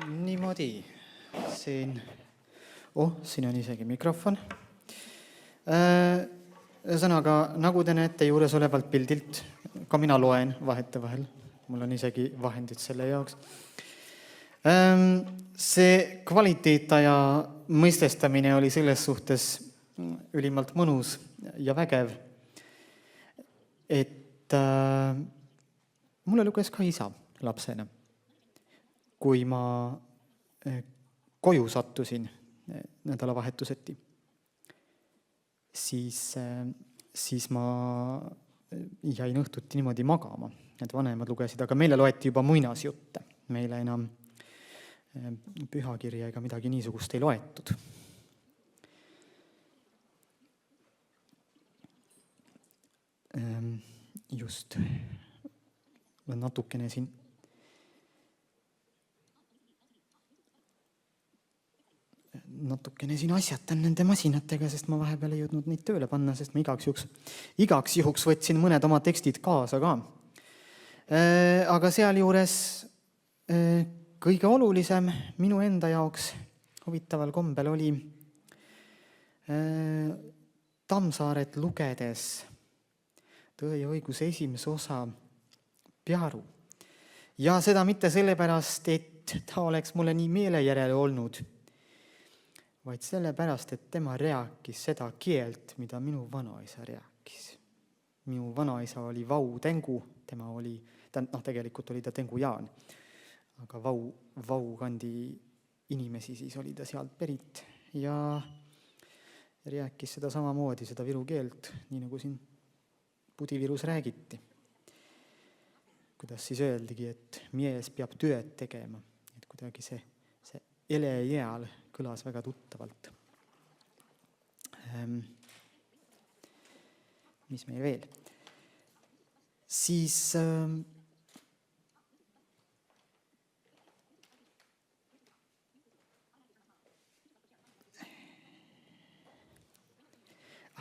Niimoodi, siin on isegi mikrofon. Ühesõnaga, nagu te näete juures olevalt pildilt, ka mina loen vahete vahel. Mul on isegi vahendid selle jaoks. See kvaliteetaja mõistestamine oli selles suhtes ülimalt mõnus ja vägev, et mulle luges ka isa lapsena. Kui ma koju sattusin nädalavahetuseti, siis ma jäin õhtuti niimoodi magama. Need vanemad lugesid, aga meile loeti juba muinasjutte. Meile enam pühakirja ega midagi niisugust ei loetud. Just natukene siin asjatan nende masinatega, sest ma vahepeal ei jõudnud neid tööle panna, sest ma igaks juhuks võtsin mõned oma tekstid kaasa ka. Aga sealjuures kõige olulisem minu enda jaoks huvitaval kombel oli Tammsaaret lugedes Tõe ja õiguse esimese osa Pearu. Ja seda mitte sellepärast, et ta oleks mulle nii meele järele olnud, vaid sellepärast, et tema rääkis seda keelt, mida minu vanaisa rääkis. Minu vanaisa oli Vau Tengu, tema oli, tegelikult oli ta Tengu Jaan, aga Vau kandi inimesi siis oli ta sealt pärit ja rääkis seda samamoodi, seda viru keelt, nii nagu siin Pudivirus räägiti. Kuidas siis öeldigi, et mies peab tööd tegema, et kuidagi see elejääl kõlas väga tuttavalt. Mis meil veel? Siis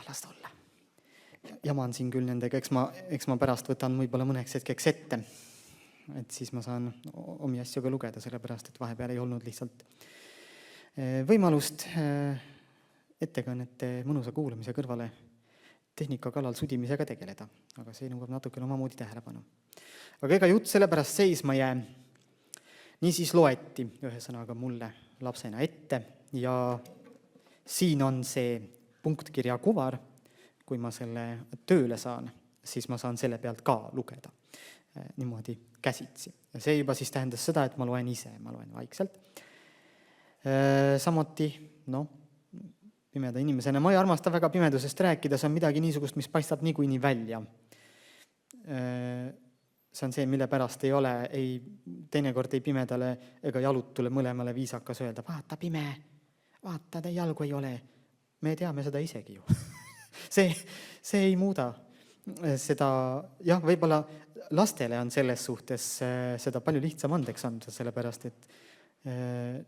las olla. Jaman siin küll nendega, eks ma pärast võtan võib-olla mõneks hetkeks ette, et siis ma saan omi asju ka lugeda, sellepärast, et vahepeal ei olnud lihtsalt võimalust ettekannete mõnusa kuulamise kõrvale tehnika kallal sudimisega tegeleda, aga see nõuab natukene omamoodi tähelepanu. Aga ega jutt sellepärast seisma jää. Niisiis loeti ühesõnaga mulle lapsena ette ja siin on see punktkirja kuvar. Kui ma selle tööle saan, siis ma saan selle pealt ka lugeda niimoodi käsitsi. Ja see juba siis tähendas seda, et ma loen ise, ma loen vaikselt. Samuti, pimeda inimesena, ma ei armasta väga pimedusest rääkida, see on midagi niisugust, mis paistab niikuinii välja. See on see, mille pärast ei ole, teinekord ei pimedale ega jalutule mõlemale viisakas öelda, vaata pime, vaata, jalgu ei ole. Me teame seda isegi ju. See ei muuda seda, võib-olla lastele on selles suhtes seda palju lihtsam andeks anda, sellepärast, et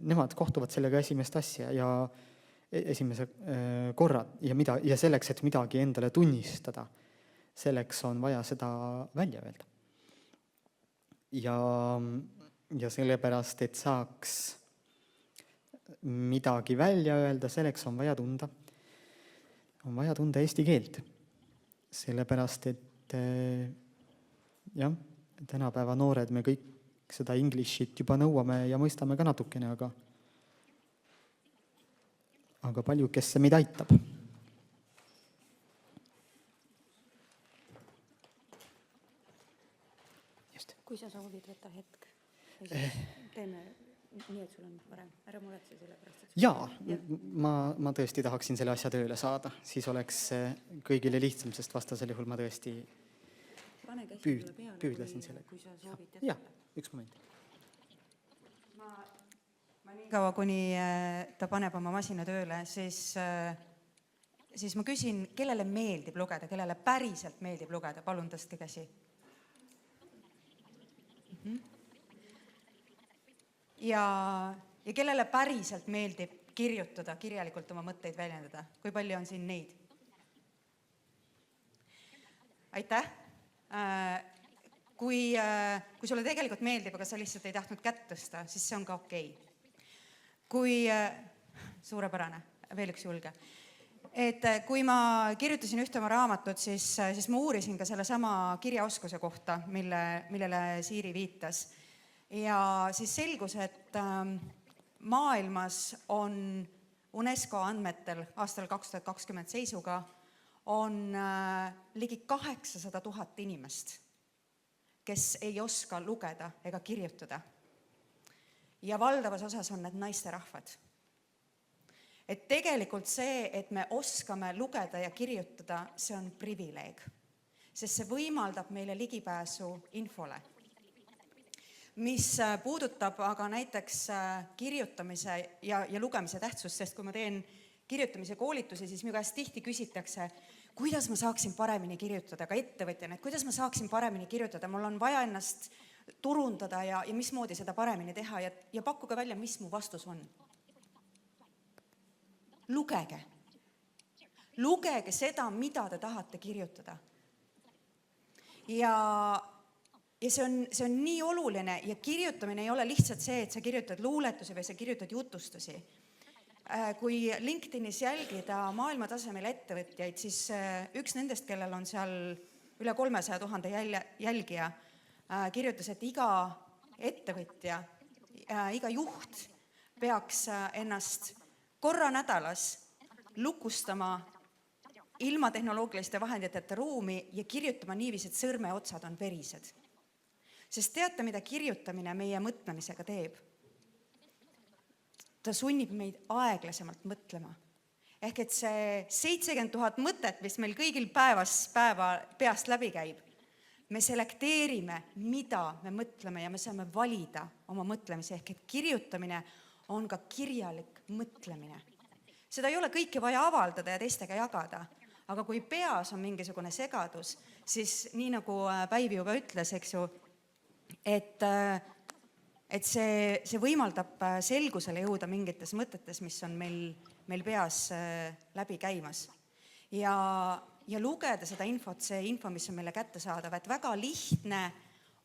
nemad kohtuvad sellega esimest asja ja esimese korra ja selleks, et midagi endale tunnistada, selleks on vaja seda välja öelda. Ja sellepärast, et saaks midagi välja öelda, selleks on vaja tunda. On vaja tunda eesti keelt, sellepärast, et tänapäeva noored me kõik seda Englishit juba nõuame ja mõistame ka natukene, aga palju, kes see meid aitab. Just. Kui sa soovid, võtta hetk. Teeme nii, et sul on parem. Ära muretse selle pärast. Jaa, ma tõesti tahaksin selle asja tööle saada. Siis oleks kõigile lihtsam, sest vastasel juhul ma tõesti püüdlesin selle. Kui sa soovid. Jaa, üks moment. Ma nii kaua, kuni ta paneb oma masina tööle, siis ma küsin, kellele meeldib lugeda, kellele päriselt meeldib lugeda. Palun tõstke käsi. Ja kellele päriselt meeldib kirjutada, kirjalikult oma mõtteid väljendada? Kui palju on siin neid? Aitäh! Kui sulle tegelikult meeldib, aga sa lihtsalt ei tahtnud kätt tõsta, siis see on ka okei. Kui, suurepärane, veel üks julge. Et kui ma kirjutasin ühte oma raamatut, siis ma uurisin ka selle sama kirjaoskuse kohta, millele Siiri viitas. Ja siis selgus, et maailmas on UNESCO andmetel aastal 2020 seisuga on ligi 800 000 inimest, kes ei oska lugeda ega kirjutada. Ja valdavas osas on need naisterahvad. Et tegelikult see, et me oskame lugeda ja kirjutada, see on privileeg, sest see võimaldab meile ligipääsu infole. Mis puudutab aga näiteks kirjutamise ja lugemise tähtsust, sest kui ma teen kirjutamise koolitusi, siis minu käest tihti küsitakse, kuidas ma saaksin paremini kirjutada, ka ettevõtjana, et kuidas ma saaksin paremini kirjutada, mul on vaja ennast turundada ja mismoodi seda paremini teha ja pakkuge välja, mis mu vastus on. Lugege. Lugege seda, mida te tahate kirjutada. Ja see on nii oluline ja kirjutamine ei ole lihtsalt see, et sa kirjutad luuletusi või sa kirjutad jutustusi. Kui LinkedInis jälgida maailma tasemel ettevõtjaid, siis üks nendest, kellel on seal üle 300 000 jälgija, kirjutas, et iga ettevõtja, iga juht peaks ennast korra nädalas lukustama ilma tehnoloogiliste vahenditeta ruumi ja kirjutama niiviisi, et sõrmeotsad on verised. Sest teate, mida kirjutamine meie mõtlemisega teeb? Ta sunnib meid aeglasemalt mõtlema. Ehk et see 70 000 mõtet, mis meil kõigil peast läbi käib, me selekteerime, mida me mõtleme ja me saame valida oma mõtlemise. Ehk et kirjutamine on ka kirjalik mõtlemine. Seda ei ole kõike vaja avaldada ja teistega jagada. Aga kui peas on mingisugune segadus, siis nii nagu Päivi juba ütles, eks ju, et see võimaldab selgusele jõuda mingites mõtetes, mis on meil peas läbi käimas. Ja lugeda seda infot, see info, mis on meile kätte saadav, et väga lihtne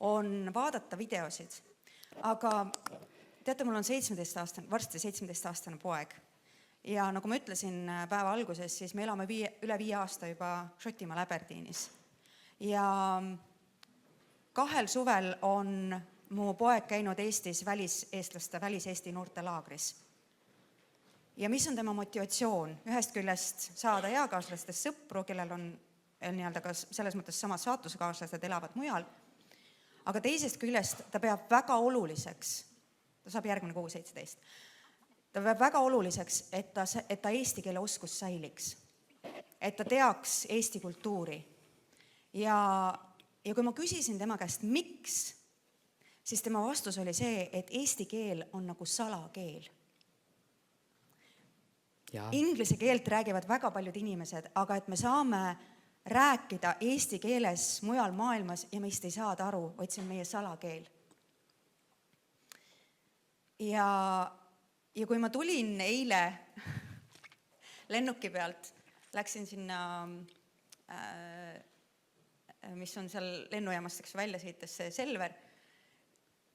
on vaadata videosid. Aga teate, mul on 17-aastane, varsti 17-aastane poeg. Ja nagu ma ütlesin päeva alguses, siis me elame üle 5 aasta juba Šotimaal Aberdeenis. Ja 2 suvel on mu poeg käinud Eestis väliseesti noorte laagris. Ja mis on tema motivatsioon? Ühest küljest saada eakaaslastest sõpru, kellel on ka selles mõttes samad saatuskaaslased, elavad mujal. Aga teisest küljest ta peab väga oluliseks, ta saab järgmine kuu 17, ta peab väga oluliseks, et ta eesti keele oskus säiliks, et ta teaks eesti kultuuri. Ja kui ma küsisin tema käest, miks, siis tema vastus oli see, et eesti keel on nagu salakeel. Ja. Inglise keelt räägivad väga paljud inimesed, aga et me saame rääkida eesti keeles mujal maailmas ja meist ei saada aru, vaid see on meie salakeel. Ja kui ma tulin eile lennuki pealt, läksin sinna, mis on seal lennujaamast välja sõites, see Selver,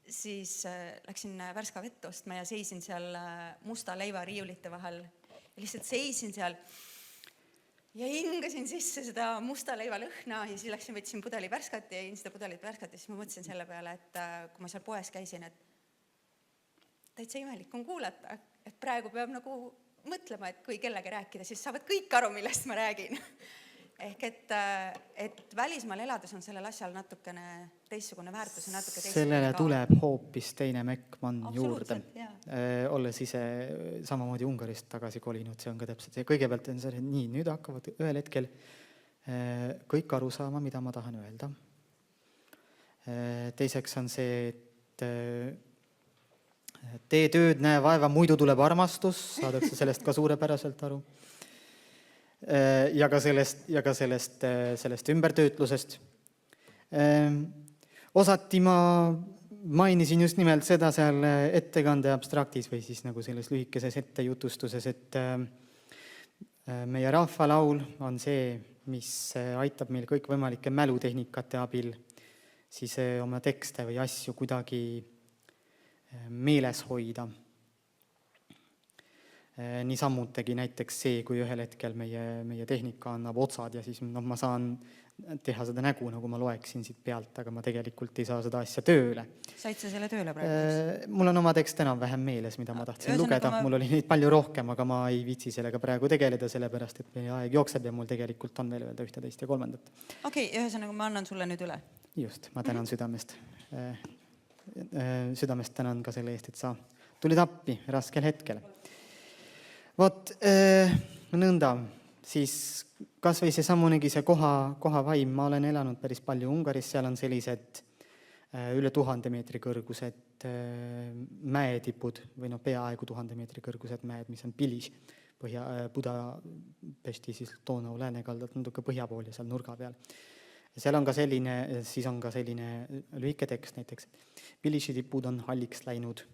siis läksin Värska vett ostma ja seisin seal musta leiva riiulite vahel. Ja lihtsalt seisin seal ja hingasin sisse seda musta leiva lõhna ja siis läksin, võtsin pudeli värskat ja jõin seda pudelit värskat ja siis ma mõtlesin selle peale, et kui ma seal poes käisin, et täitsa imelik on kuulata, et praegu peab nagu mõtlema, et kui kellegi rääkida, siis saavad kõik aru, millest ma räägin. Ehk et välismaal elades on sellel asjal natukene teistsugune väärtus ja natuke teistsugune sellele tuleb hoopis teine Mekkmann juurde. Olles ise samamoodi Ungarist tagasi kolinud, see on ka täpselt see. Kõigepealt on see nii, nüüd hakkavad ühel hetkel kõik aru saama, mida ma tahan öelda. Teiseks on see, et tee tööd, näe vaeva, muidu tuleb armastus, saadakse sellest ka suurepäraselt aru. Ja ka sellest ümbertöötlusest. Osati ma mainisin just nimelt seda seal ettekande abstraktis või siis nagu selles lühikeses ettejutustuses, et meie rahvalaul on see, mis aitab meil kõikvõimalike mälutehnikate abil siis oma tekste või asju kuidagi meeles hoida. Niisamutegi näiteks see, kui ühel hetkel meie tehnika annab otsad ja siis ma saan teha seda nägu, nagu ma loeksin siit pealt, aga ma tegelikult ei saa seda asja tööle. Said sa selle tööle praegu? Mul on oma tekst enam-vähem meeles, mida ma tahtsin lugeda. Mul oli neid palju rohkem, aga ma ei viitsi sellega praegu tegeleda, sellepärast, et meie aeg jookseb ja mul tegelikult on veel öelda 1, 2 ja 3. Okei, ühesõnaga ma annan sulle nüüd üle. Just, ma tänan südamest. Südamest tänan ka selle eest, et sa tulid appi raskel hetkel. Vot, nõnda, siis kas või see samunegi see koha vaim, ma olen elanud päris palju Ungaris, seal on sellised üle 1000 meetri kõrgused mäetipud või peaaegu 1000 meetri kõrgused mäed, mis on Pilis, Budapesti siis Donau läänekaldalt natuke põhja pool ja seal nurga peal. Ja seal on ka selline, siis on ka selline lühike tekst näiteks. Pilisi tipud on halliks läinud,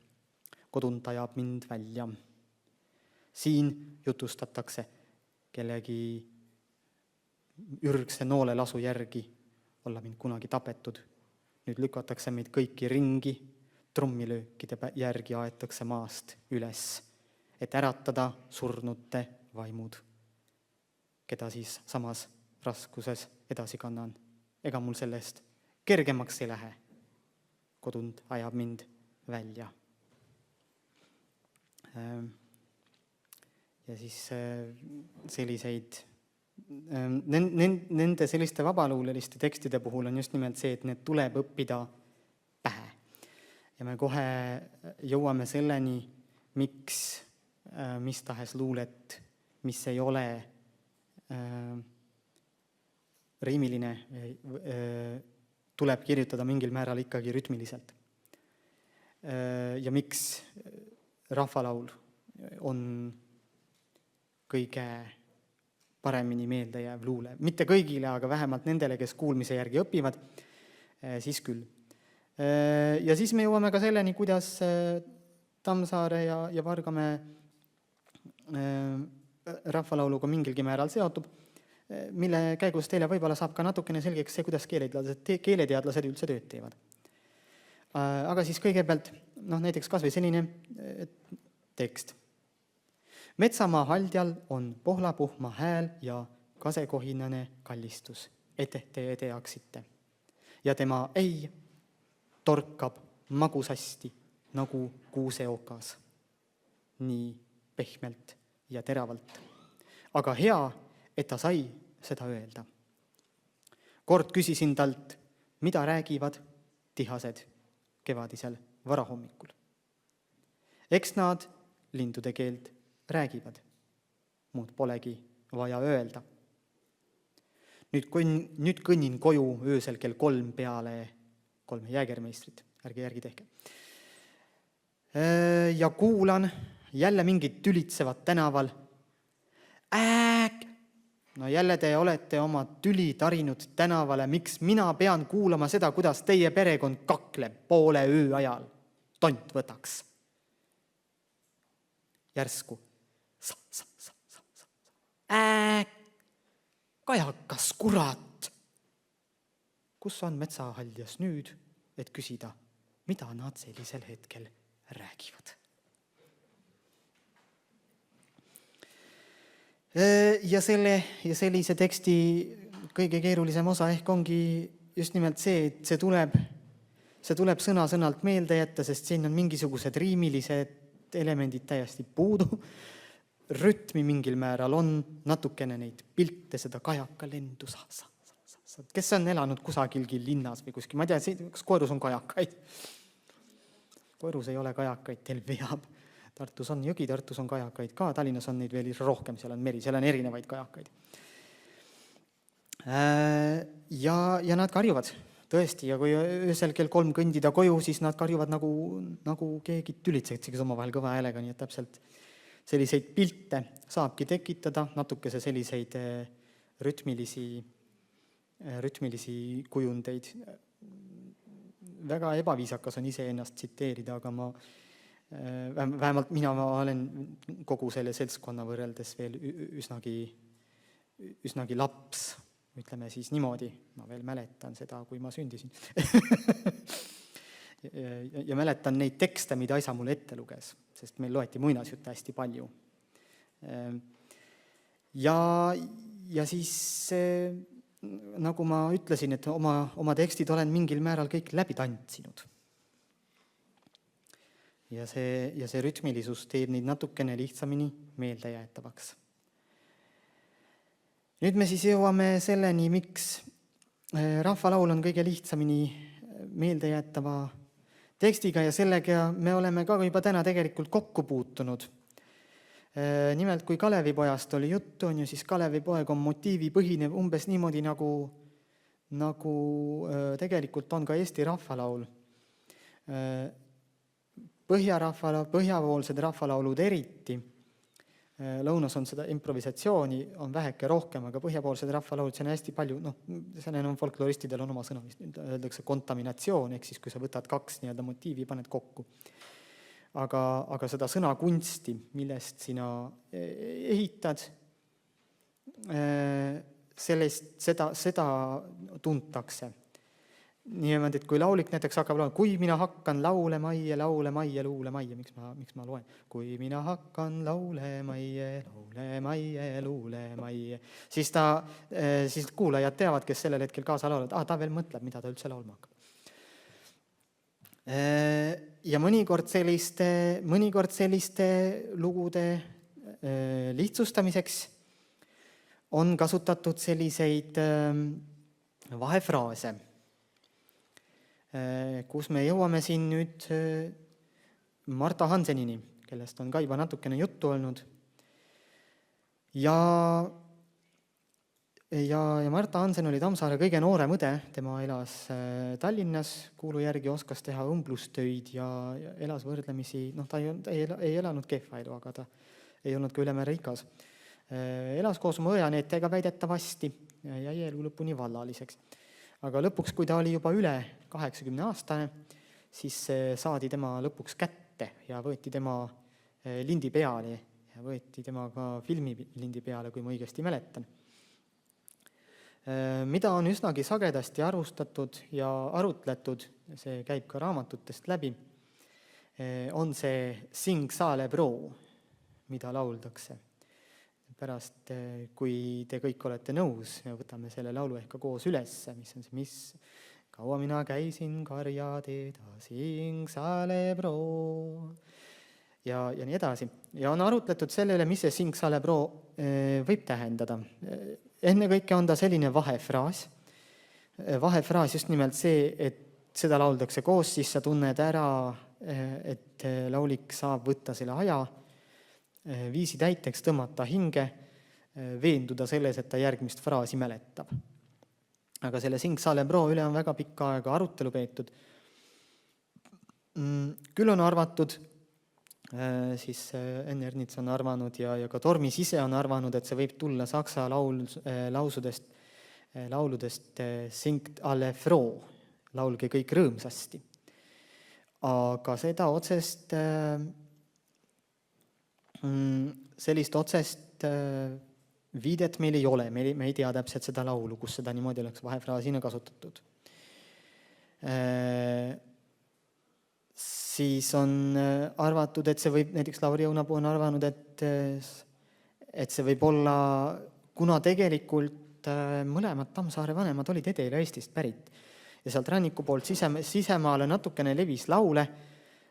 kodunt ajab mind välja. Siin jutustatakse kellegi ürgse noolelasu järgi olla mind kunagi tapetud. Nüüd lükatakse meid kõiki ringi, trummilöökide järgi aetakse maast üles, et äratada surnute vaimud, keda siis samas raskuses edasi kannan. Ega mul sellest kergemaks ei lähe. Kodunt ajab mind välja. Ja siis selliseid, nende selliste vabaluuleliste tekstide puhul on just nimelt see, et need tuleb õppida pähe. Ja me kohe jõuame selleni, miks mis tahes luulet, mis ei ole riimiline, tuleb kirjutada mingil määral ikkagi rütmiliselt. Ja miks rahvalaul on kõige paremini meelde jääv luule. Mitte kõigile, aga vähemalt nendele, kes kuulmise järgi õpivad, siis küll. Ja siis me jõuame ka selleni, kuidas Tammsaare ja Vargamäe rahvalauluga mingilgi määral seotub, mille käigus teile võib-olla saab ka natukene selgeks see, kuidas keeleteadlased üldse tööd teevad. Aga siis kõigepealt, näiteks kas või selline tekst. Metsamaa haldjal on pohlapuhma hääl ja kasekohinane kallistus, et te teaksite. Ja tema ei torkab magusasti nagu kuuseokas, nii pehmelt ja teravalt. Aga hea, et ta sai seda öelda. Kord küsisin talt, mida räägivad tihased kevadisel varahommikul. Eks nad lindude keelt räägivad. Muud polegi vaja öelda. Nüüd kõnnin koju öösel kell 3 peale 3 jäägermeistrit. Ärge järgi tehke. Ja kuulan jälle mingit tülitsevat tänaval. No jälle te olete oma tüli tarinud tänavale. Miks mina pean kuulama seda, kuidas teie perekond kakleb poole öö ajal? Tont võtaks. Järsku. Kajakas, kurat! Kus on metsahaldjas nüüd, et küsida, mida nad sellisel hetkel räägivad? Ja sellise teksti kõige keerulisem osa ehk ongi just nimelt see, et see tuleb sõna-sõnalt meelde jätta, sest siin on mingisugused riimilised elemendid täiesti puudu. Rütmi mingil määral on, natukene neid pilte, seda kajakalendu. Kes on elanud kusagilgi linnas või kuskil? Ma ei tea, kas Koerus on kajakaid? Koerus ei ole kajakaid, teil veab. Tartus on jõgi, Tartus on kajakaid ka, Tallinnas on neid veel rohkem, seal on meri, seal on erinevaid kajakaid. Ja nad karjuvad, tõesti, ja kui öösel kell 3 kõndida koju, siis nad karjuvad nagu keegi tülitseks oma vahel kõva häälega, nii et täpselt selliseid pilte saabki tekitada, natukese selliseid rütmilisi kujundeid. Väga ebaviisakas on iseennast tsiteerida, aga vähemalt mina olen kogu selle seltskonna võrreldes veel üsnagi laps ütleme siis niimoodi, ma veel mäletan seda, kui ma sündisin. ja mäletan neid tekste, mida isa mulle ette luges, sest meil loeti muinasjutte hästi palju. Ja siis nagu ma ütlesin, et oma tekstid olen mingil määral kõik läbi tantsinud. Ja see rütmilisus teeb neid natukene lihtsamini meeldejäetavaks. Nüüd me siis jõuame selleni, miks rahvalaul on kõige lihtsamini meeldejäetava tekstiga ja sellega me oleme ka juba täna tegelikult kokku puutunud. Nimelt, kui Kalevipojast oli juttu, on ju, siis Kalevipoeg on motiivipõhine umbes niimoodi, nagu tegelikult on ka Eesti rahvalaul. Põhjavoolsed rahvalaulud eriti, lõunas on seda improvisatsiooni, on väheke rohkem, aga põhjapoolsed rahvalaulud, see on hästi palju, selle on folkloristidel on oma sõna, öeldakse kontaminatsioon, ehk siis kui sa võtad 2 nii-öelda motiivi, paned kokku. Aga seda sõnakunsti, millest sina ehitad, seda tuntakse. Niimoodi, et kui laulik näiteks hakkab laulema, kui mina hakkan laule maie, luule maie, miks ma loen? Kui mina hakkan laule maie, luule maie, siis kuulajad teavad, kes sellel hetkel kaasa laulavad, ta veel mõtleb, mida ta üldse laulma hakkab. Ja mõnikord selliste lugude lihtsustamiseks on kasutatud selliseid vahefraase, kus me jõuame siin nüüd Marta Hansenini, kellest on ka juba natukene juttu olnud. Ja Marta Hansen oli Tammsaare kõige noorem õde, tema elas Tallinnas, kuulu järgi oskas teha õmblustöid ja elas võrdlemisi, ta ei elanud kehva elu, aga ta ei olnud ka ülemäära rikas. Elas koos oma õjaneetega väidetavasti ja jäi elu lõpuni vallaliseks. Aga lõpuks, kui ta oli juba üle 80 aastane, siis saadi tema lõpuks kätte ja võeti tema lindi peale ja võeti tema ka filmi lindi peale, kui ma õigesti mäletan. Mida on üsnagi sagedasti arustatud ja arutletud, see käib ka raamatutest läbi, on see Sing Sale Bro, mida lauldakse. Pärast, kui te kõik olete nõus, võtame selle laulu ehk ka koos üles, mis on see, mis kaua mina käisin karjateeda, Sing Sale Bro ja nii edasi. Ja on arutletud selle üle, mis see Sing Sale Bro võib tähendada. Ennekõike on ta selline vahefraas just nimelt see, et seda lauldakse koos, siis sa tunned ära, et laulik saab võtta selle aja, viisi täiteks tõmmata hinge, veenduda selles, et ta järgmist fraasi mäletab. Aga selle Sing Sale Bro üle on väga pikka aega arutelu peetud. Küll on arvatud, siis Enn Ernits on arvanud ja ka Tormis ise on arvanud, et see võib tulla saksa lauludest Singt alle froh, laulge kõik rõõmsasti. Aga seda sellist otsest viidet meil ei ole, me ei tea täpselt seda laulu, kus seda niimoodi oleks vahefraasina kasutatud. Siis on arvatud, et see võib, näiteks Lauri Õunapuu on arvanud, et see võib olla, kuna tegelikult mõlemad Tammsaare vanemad olid Edela-Eestist pärit ja sealt ranniku poolt sisemaale natukene levis laule,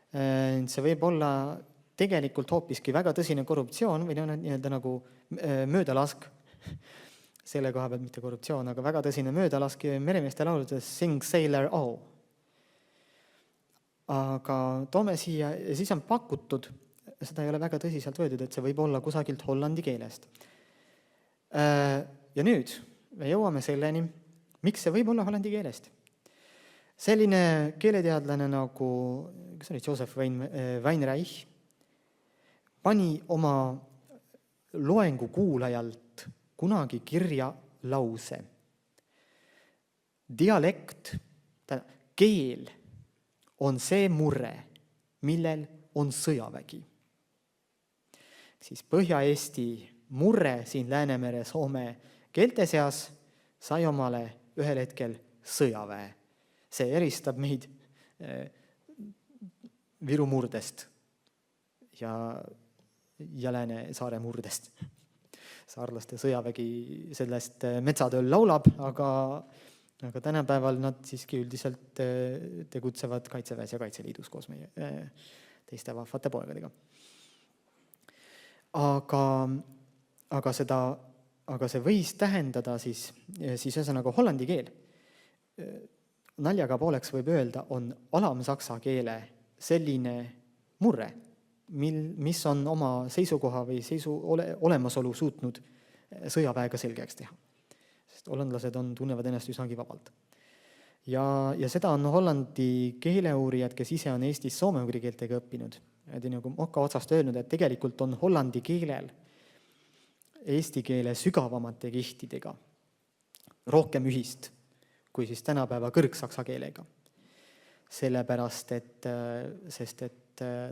see võib olla tegelikult hoopiski väga tõsine korruptsioon või nii-öelda nagu möödalask, selle koha pealt mitte korruptsioon, aga väga tõsine möödalask meremeeste lauludes Sing Sailor O. Aga toome siia ja siis on pakutud, seda ei ole väga tõsiselt võetud, et see võib olla kusagilt hollandi keelest. Ja nüüd me jõuame selleni, miks see võib olla hollandi keelest. Selline keeleteadlane nagu Joseph Weinreich pani oma loengu kuulajalt kunagi kirja lause. Dialekt, keel on see murre, millel on sõjavägi. Siis Põhja-Eesti murre siin Läänemere Soome keelte seas sai omale ühel hetkel sõjaväe. See eristab meid Viru murdest ja Läänesaare murdest. Saarlaste sõjavägi sellest metsatööl laulab, aga tänapäeval nad siiski üldiselt tegutsevad Kaitseväes ja Kaitseliidus koos meie teiste vahvate poegadega. Aga see võis tähendada siis ühesõnaga hollandi keel. Naljaga pooleks võib öelda, on alamsaksa keele selline murre, mis on oma seisukoha või olemasolu suutnud sõjaväega selgeks teha. Sest hollandlased tunnevad ennast üsnagi vabalt. Ja seda on hollandi keeleuurijad, kes ise on Eestis soome-ugri keeltega õppinud. Nagu Mokka otsast öelnud, et tegelikult on hollandi keelel eesti keele sügavamate kihtidega rohkem ühist kui siis tänapäeva kõrgsaksa keelega. Sellepärast, sest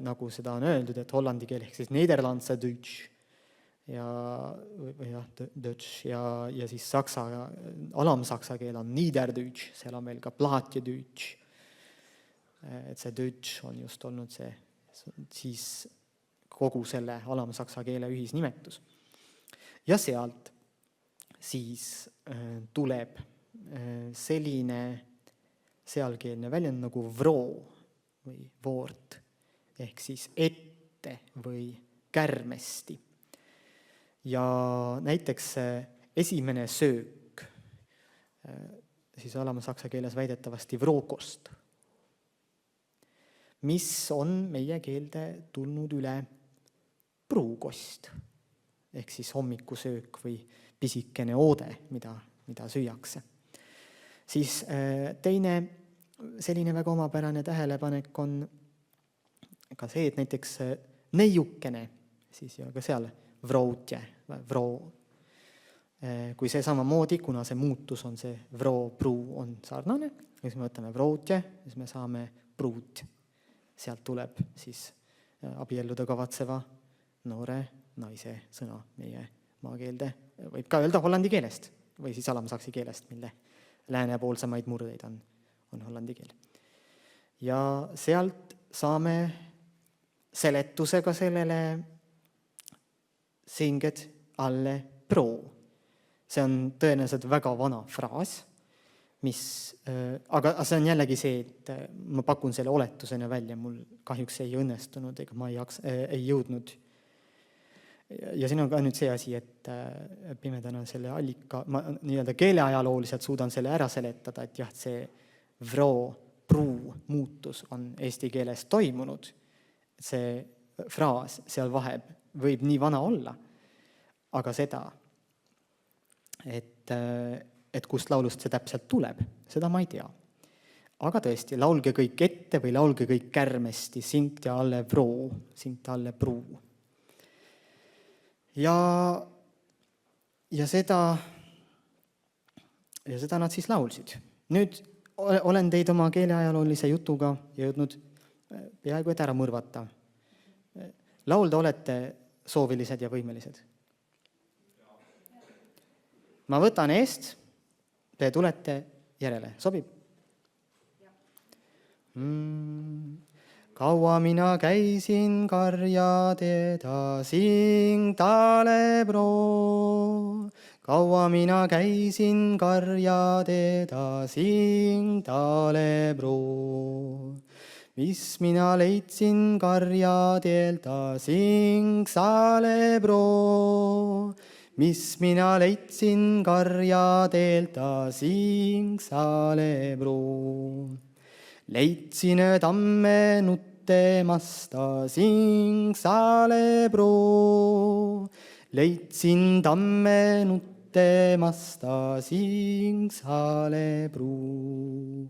nagu seda on öeldud, et hollandi keel ehk siis Nederlandse Deutsch Deutsch ja siis saksa, alamsaksa keel on Niederdeutsch, seal on veel ka Plaatje Deutsch. Et see Deutsch on just olnud see siis kogu selle alamsaksa keele ühisnimetus. Ja sealt siis tuleb selline sealkeelne väljend nagu vroo või voort ehk siis ette või kärmesti. Ja näiteks esimene söök siis alamsaksa keeles väidetavasti vrookost, mis on meie keelde tulnud üle pruukost ehk siis hommikusöök või pisikene oode, mida süüakse. Siis teine selline väga omapärane tähelepanek on ka see, et näiteks neiukene, siis ja ka seal vroutje, vroo. Kui see samamoodi, kuna see muutus on see vroo, pruu on sarnane, siis me võtame vroutje, siis me saame pruut. Sealt tuleb siis abielluda kavatseva noore naise sõna meie maakeelde. Võib ka öelda hollandi keelest või siis alamsaksi keelest, mille läänepoolsemaid murdeid on hollandi keel. Ja sealt saame seletusega sellele singed alle proo. See on tõenäoliselt väga vana fraas, aga see on jällegi see, et ma pakun selle oletusena välja, mul kahjuks ei õnnestunud, ega ma ei jõudnud. Ja siin on ka nüüd see asi, et pimedana selle allika, ma nii-öelda keeleajalooliselt suudan selle ära seletada, et jah, see vroo, pruu muutus on eesti keeles toimunud. See fraas seal vaheb võib nii vana olla, aga seda, et kust laulust see täpselt tuleb, seda ma ei tea. Aga tõesti, laulge kõik ette või laulge kõik kärmesti, singt ja alle vroo, singt alle pruu. Ja seda nad siis laulsid. Nüüd olen teid oma keeleajaloolise jutuga jõudnud peaaegu et ära mõrvata. Laulda olete soovilised ja võimelised? Ma võtan eest, te tulete järele. Sobib? Kaua mina käisin karja teda sing tale broo. Kaua mina käisin karja teda sing tale broo. Mis mina leidsin karja teelta sing sale broo. Mis mina leidsin karja teelta sing sale broo. Leidsin tamme nuttemasta sing sale broo. Leidsin tamme nuttemasta sing sale broo.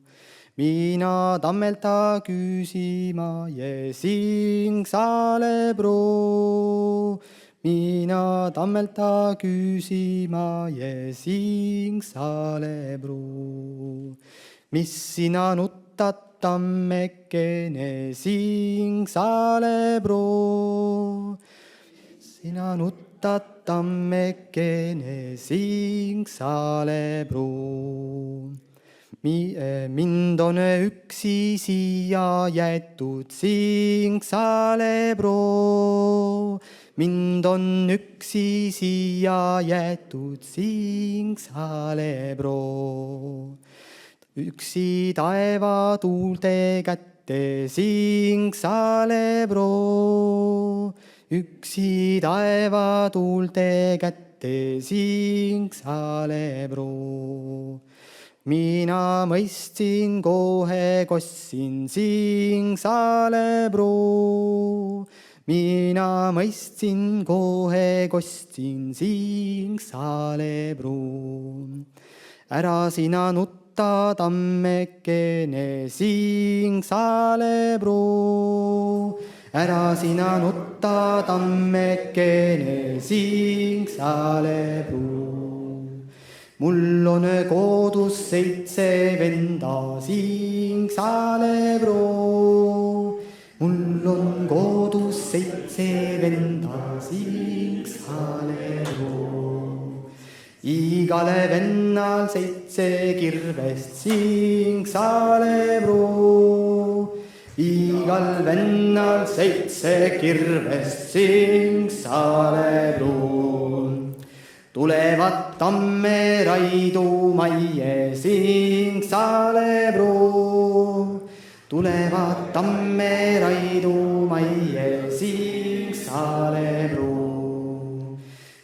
Mina tammelta küsima je sing sale broo. Mina tammelta küsima je sing sale broo. Mis sina nuttad tammekene sing sale broo. Sina nuttad tammekene Singsalepuu. Mind on üksi siia jäetud Singsalepuu. Mind on üksi siia jäetud Singsalepuu. Üksi taevatuulte kätte Singsalepuu. Üksi taevatuulte kätte Singsalepuu. Mina mõistsin kohe, kostsin Singsalepuu. Mina mõistsin kohe, kostsin Singsalepuu. Ära sina nutta, tammekene Singsalepuu. Ära sina nutta, tammekene Singsalepuu. Mul on kodus 7 venda Singsalepuu. Mul on kodus 7 venda Singsalepuu. Igale vennal 7 kirvest Singsalepuu. Igal vennal 7 kirvest Singsalepuu. Tulevad tamme Raidu majje Singsalepuu. Tulevad tamme Raidu majje Singsalepuu.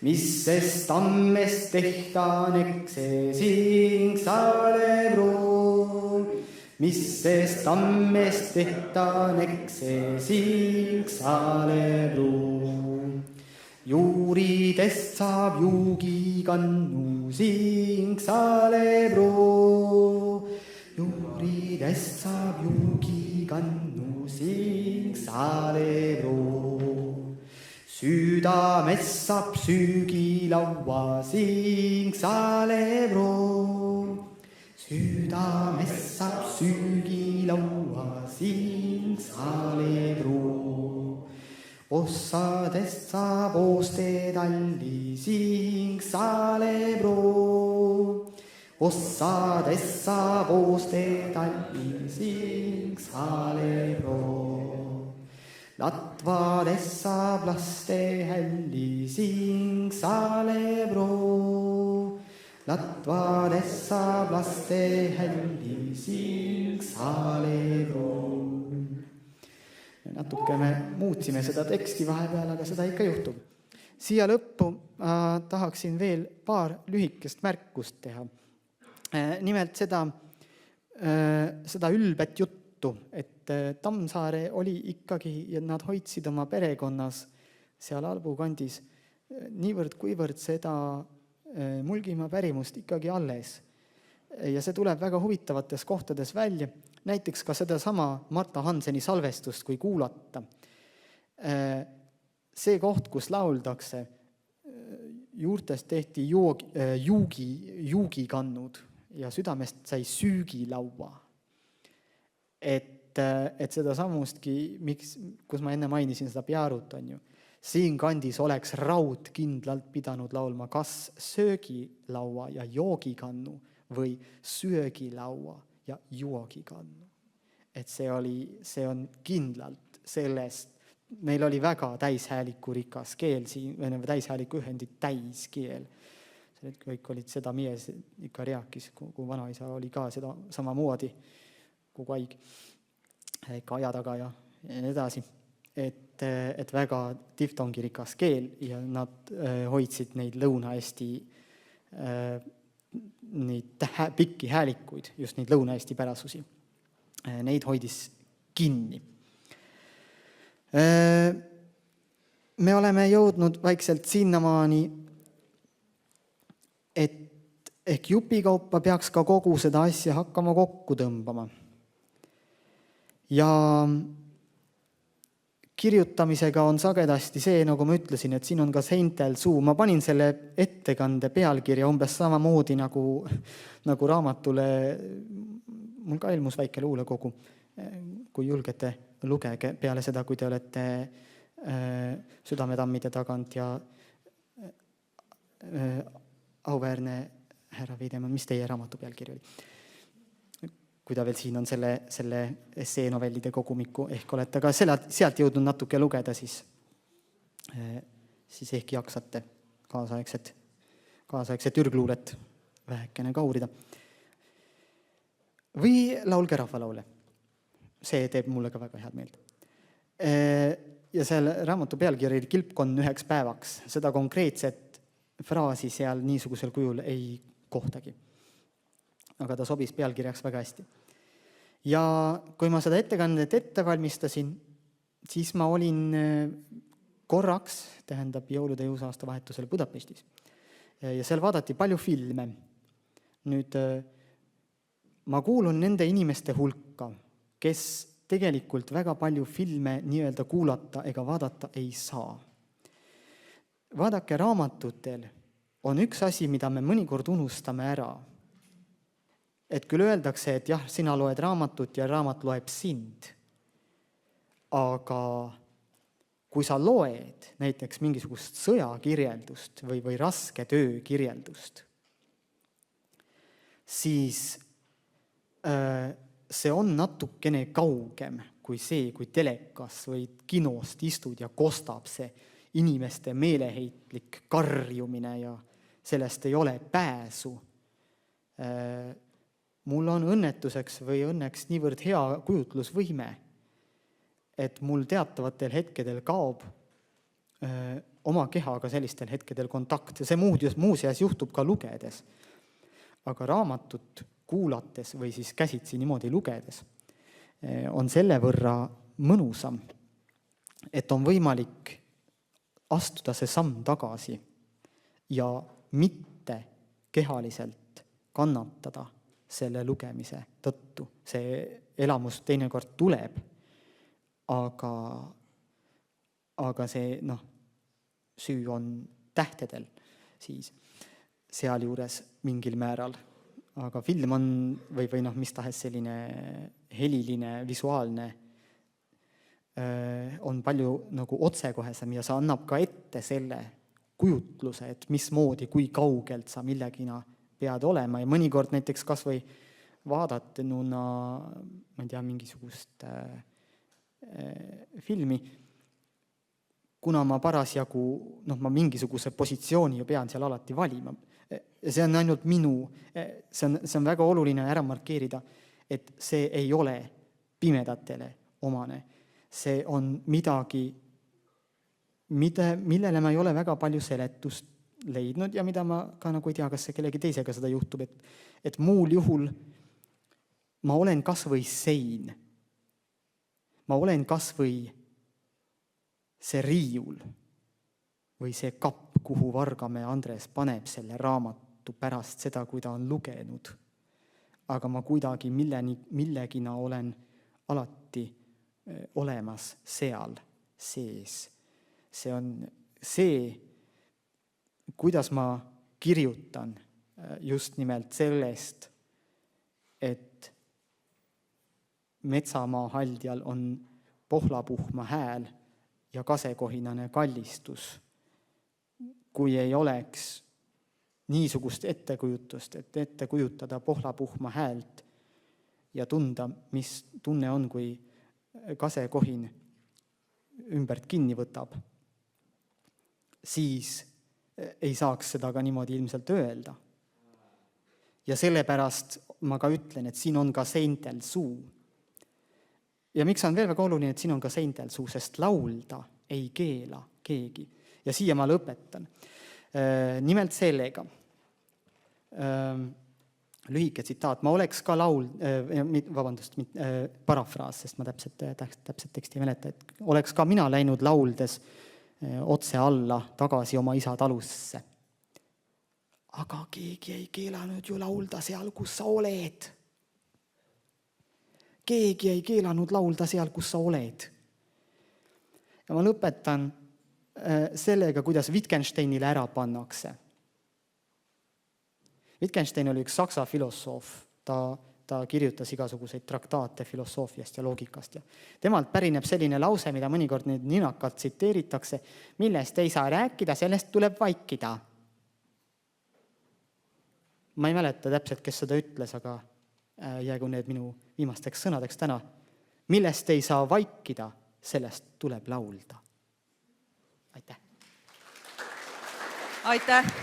Mis sest tammest tehtaan, eks see Singsalepuu. Mis sest tammest tehtaan, eks see Singsalepuu. Juuridest saab juugikannu Singsalepuu. Juuridest saab juugikannu Singsalepuu. Südamest saab süügilaua Singsalepuu. Südamest saab süügilaua Singsalepuu. Ossadest saab oostetalli Singsalepuu. Ossadest saab oostetalli Singsalepuu. Latvadest saab lastehälli Singsalepuu. Latvadest saab lastehälli Singsalepuu. Natuke me muutsime seda teksti vahepeal, aga seda ikka juhtub. Siia lõppu tahaksin veel paar lühikest märkust teha. Nimelt seda ülbet juttu, et Tammsaare oli ikkagi ja nad hoidsid oma perekonnas seal Albu kandis niivõrd kuivõrd seda Mulgimaa pärimust ikkagi alles. Ja see tuleb väga huvitavates kohtades välja. Näiteks ka seda sama Marta Hanseni salvestust, kui kuulata. See koht, kus lauldakse, juurtest tehti juugikannud ja südamest sai süügilaua. Et seda samustki, kus ma enne mainisin seda Pjarut, on ju, siin kandis oleks raud kindlalt pidanud laulma kas söögilaua ja joogikannu või söögilaua ja juogikannu. Et see on kindlalt sellest, meil oli väga täishääliku rikas keel siin, täishääliku ühendid täiskeel. See kõik olid seda mies ikka rääkis, kui vanaisa oli ka seda samamoodi kogu aeg, ikka aja taga ja nii edasi. Et väga diftongi rikas keel ja nad hoidsid neid Lõuna-Eesti neid pikki häälikuid, just neid Lõuna-Eesti pärasusi. Neid hoidis kinni. Me oleme jõudnud vaikselt sinnamaani, et ehk jupikaupa peaks ka kogu seda asja hakkama kokku tõmbama. Ja kirjutamisega on sagedasti see, nagu ma ütlesin, et siin on ka seintel suu. Ma panin selle ettekande pealkirja umbes samamoodi nagu raamatule. Mul ka ilmus väike luulekogu, kui julgete, lugege peale seda, kui te olete Südametammide tagant ja auväärne härra Veidemann, mis teie raamatu pealkiri oli? Kui ta veel siin on selle esseenovellide kogumiku, ehk olete ka sealt jõudnud natuke lugeda, siis ehk jaksate kaasaegset ürgluulet vähekene kaurida. Või laulge rahvalaule. See teeb mulle ka väga head meelt. Ja seal raamatu pealkiri oli Kilpkonn 1 päevaks. Seda konkreetset fraasi seal niisugusel kujul ei kohtagi. Aga ta sobis pealkirjaks väga hästi. Ja kui ma seda ettekannet ette valmistasin, siis ma olin korraks, tähendab jõulude ja uusaasta vahetusel Budapestis. Ja seal vaadati palju filme. Nüüd ma kuulun nende inimeste hulka, kes tegelikult väga palju filme nii-öelda kuulata ega vaadata ei saa. Vaadake, raamatutel on üks asi, mida me mõnikord unustame ära. Et küll öeldakse, et jah, sina loed raamatut ja raamat loeb sind. Aga kui sa loed näiteks mingisugust sõjakirjeldust või raske töö kirjeldust, siis see on natukene kaugem kui see, kui telekas või kinost istud ja kostab see inimeste meeleheitlik karjumine ja sellest ei ole pääsu. Mul on õnnetuseks või õnneks niivõrd hea kujutlusvõime, et mul teatavatel hetkedel kaob oma kehaga sellistel hetkedel kontakt. See muuseas juhtub ka lugedes. Aga raamatut kuulates või siis käsitsi niimoodi lugedes on selle võrra mõnusam, et on võimalik astuda see samm tagasi ja mitte kehaliselt kannatada selle lugemise tõttu. See elamus teinekord tuleb, aga see süü on tähtedel siis sealjuures mingil määral. Aga film on või mis tahes selline heliline, visuaalne on palju nagu otsekohesem ja see annab ka ette selle kujutluse, et mismoodi, kui kaugelt sa millegina pead olema ja mõnikord näiteks kas või vaadatuna, ma ei tea, mingisugust filmi, kuna ma parasjagu, ma mingisuguse positsiooni ju pean seal alati valima. See on ainult see on väga oluline ära markeerida, et see ei ole pimedatele omane. See on midagi, millele ma ei ole väga palju seletust leidnud ja mida ma ka nagu ei tea, kas see kellegi teisega seda juhtub, et muul juhul ma olen kas või sein. Ma olen kas või see riiul või see kapp, kuhu Vargamäe Andres paneb selle raamatu pärast seda, kui ta on lugenud. Aga ma kuidagi millegina olen alati olemas seal sees. See on see, kuidas ma kirjutan just nimelt sellest, et metsamaa haldjal on pohlapuhma hääl ja kasekohinane kallistus. Kui ei oleks niisugust ettekujutust, et ette kujutada pohlapuhma häält ja tunda, mis tunne on, kui kasekohin ümbert kinni võtab, siis ei saaks seda ka niimoodi ilmselt öelda. Ja sellepärast ma ka ütlen, et siin on ka seintel suu. Ja miks on veel väga oluline, et siin on ka seintel suu, sest laulda ei keela keegi. Ja siia ma lõpetan. Nimelt sellega. Lühike tsitaat. Ma oleks ka parafraas, sest ma täpselt teksti ei mäleta, et oleks ka mina läinud lauldes otse alla tagasi oma isa talusse. Aga keegi ei keelanud ju laulda seal, kus sa oled. Keegi ei keelanud laulda seal, kus sa oled. Ja ma lõpetan sellega, kuidas Wittgensteinile ära pannakse. Wittgenstein oli üks saksa filosoof. Ta kirjutas igasuguseid traktaate filosoofiast ja loogikast. Ja temalt pärineb selline lause, mida mõnikord nüüd ninakalt tsiteeritakse, millest ei saa rääkida, sellest tuleb vaikida. ma ei mäleta täpselt, kes seda ütles, aga jäägu need minu viimasteks sõnadeks täna. Millest ei saa vaikida, sellest tuleb laulda. Aitäh! Aitäh!